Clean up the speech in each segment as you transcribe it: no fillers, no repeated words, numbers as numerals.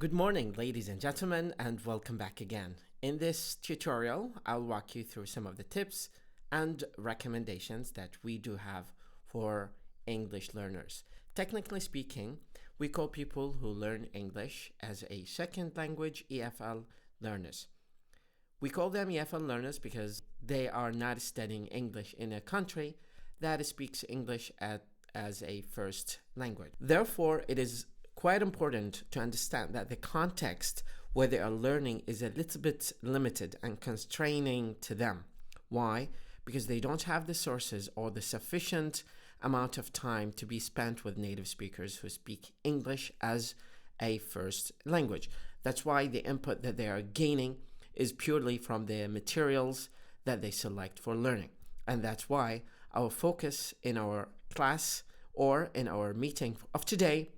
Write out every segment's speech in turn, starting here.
Good morning, ladies and gentlemen, and welcome back again. In this tutorial, I'll walk you through some of the tips and recommendations that we do have for English learners. Technically speaking, we call people who learn English as a second language EFL learners. We call them EFL learners because they are not studying English in a country that speaks English as a first language. Therefore, it is quite important to understand that the context where they are learning is a little bit limited and constraining to them. Why? Because they don't have the sources or the sufficient amount of time to be spent with native speakers who speak English as a first language. That's why the input that they are gaining is purely from the materials that they select for learning. And that's why our focus in our class or in our meeting of today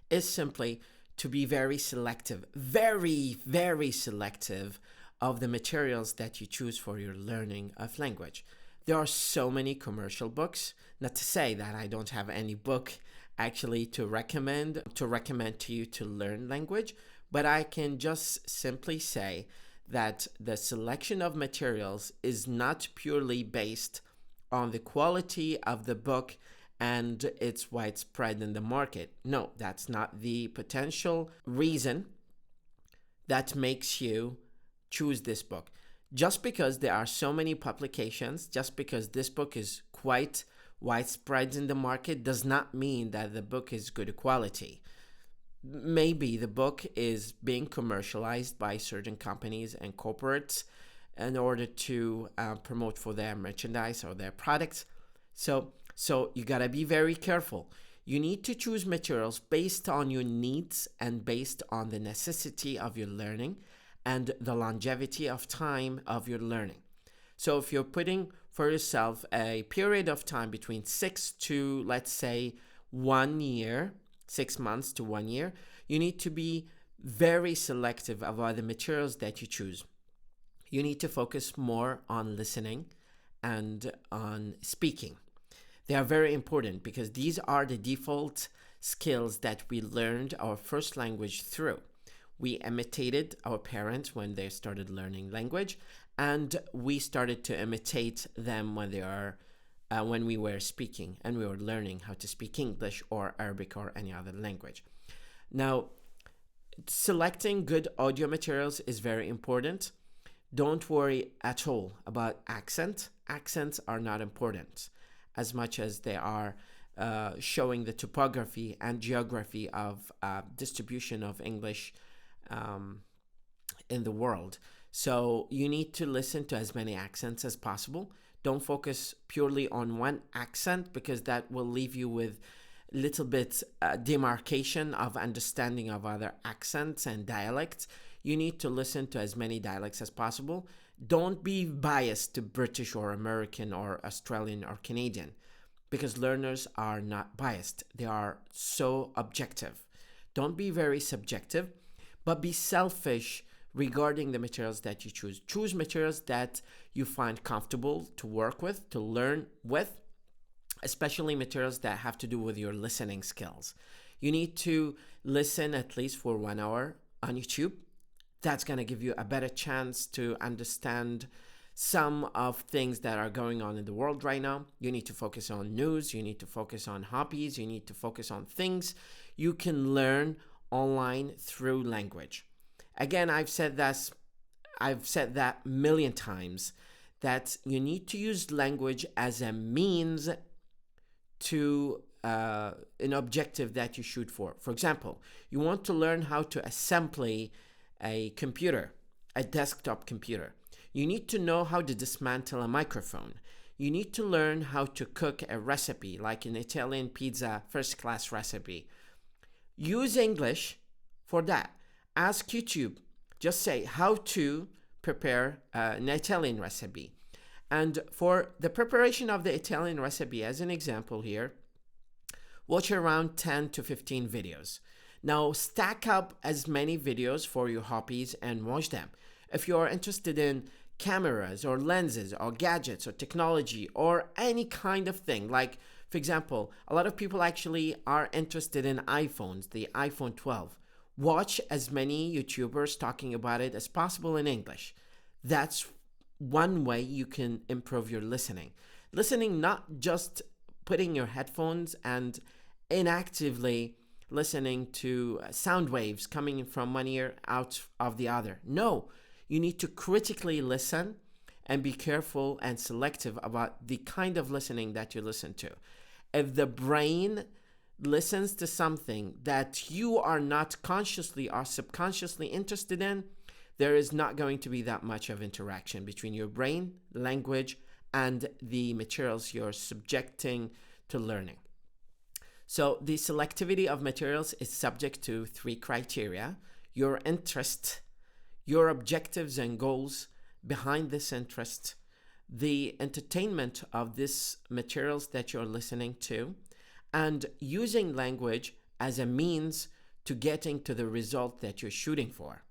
is simply to be very selective, very selective of the materials that you choose for your learning of language. There are so many commercial books, not to say that I don't have any book actually to recommend to you to learn language, but I can just simply say that the selection of materials is not purely based on the quality of the book and it's widespread in the market. No, that's not the potential reason that makes you choose this book. Just because there are so many publications, just because this book is quite widespread in the market, does not mean that the book is good quality. Maybe the book is being commercialized by certain companies and corporates in order to promote for their merchandise or their products. So you gotta be very careful. You need to choose materials based on your needs and based on the necessity of your learning and the longevity of time of your learning. So if you're putting for yourself a period of time between 6 to, let's say, 1 year, 6 months to 1 year, you need to be very selective about the materials that you choose. You need to focus more on listening and on speaking. They are very important because these are the default skills that we learned our first language through. We imitated our parents when they started learning language, and we started to imitate them when we were speaking and we were learning how to speak English or Arabic or any other language. Now, selecting good audio materials is very important. Don't worry at all about accent. Accents are not important as much as they are showing the topography and geography of distribution of English in the world. So you need to listen to as many accents as possible. Don't focus purely on one accent because that will leave you with little bit demarcation of understanding of other accents and dialects. You need to listen to as many dialects as possible. Don't be biased to British or American or Australian or Canadian because learners are not biased. They are so objective. Don't be very subjective, but be selfish regarding the materials that you choose. Choose materials that you find comfortable to work with, to learn with, especially materials that have to do with your listening skills. You need to listen at least for 1 hour on YouTube. That's going to give you a better chance to understand some of things that are going on in the world right now. You need to focus on news. You need to focus on hobbies. You need to focus on things you can learn online through language. Again, I've said that a million times, that you need to use language as a means to an objective that you shoot for. For example, you want to learn how to assemble a computer, a desktop computer. You need to know how to dismantle a microphone. You need to learn how to cook a recipe, like an Italian pizza first class recipe. Use English for that. Ask YouTube. Just say how to prepare an Italian recipe. And for the preparation of the Italian recipe, as an example here, watch around 10 to 15 videos. Now stack up as many videos for your hobbies and watch them. If you are interested in cameras or lenses or gadgets or technology or any kind of thing, like for example, a lot of people actually are interested in iPhones, the iPhone 12. Watch as many YouTubers talking about it as possible in English. That's one way you can improve your listening. Listening, not just putting your headphones and inactively listening to sound waves coming from one ear out of the other. No, you need to critically listen and be careful and selective about the kind of listening that you listen to. If the brain listens to something that you are not consciously or subconsciously interested in, there is not going to be that much of interaction between your brain, language, and the materials you're subjecting to learning. So the selectivity of materials is subject to 3 criteria: your interest, your objectives and goals behind this interest, the entertainment of these materials that you're listening to, and using language as a means to getting to the result that you're shooting for.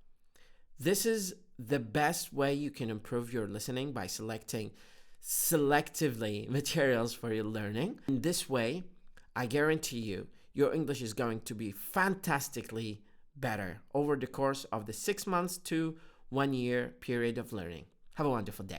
This is the best way you can improve your listening, by selecting selectively materials for your learning. In this way, I guarantee you, your English is going to be fantastically better over the course of the 6 months to 1 year period of learning. Have a wonderful day.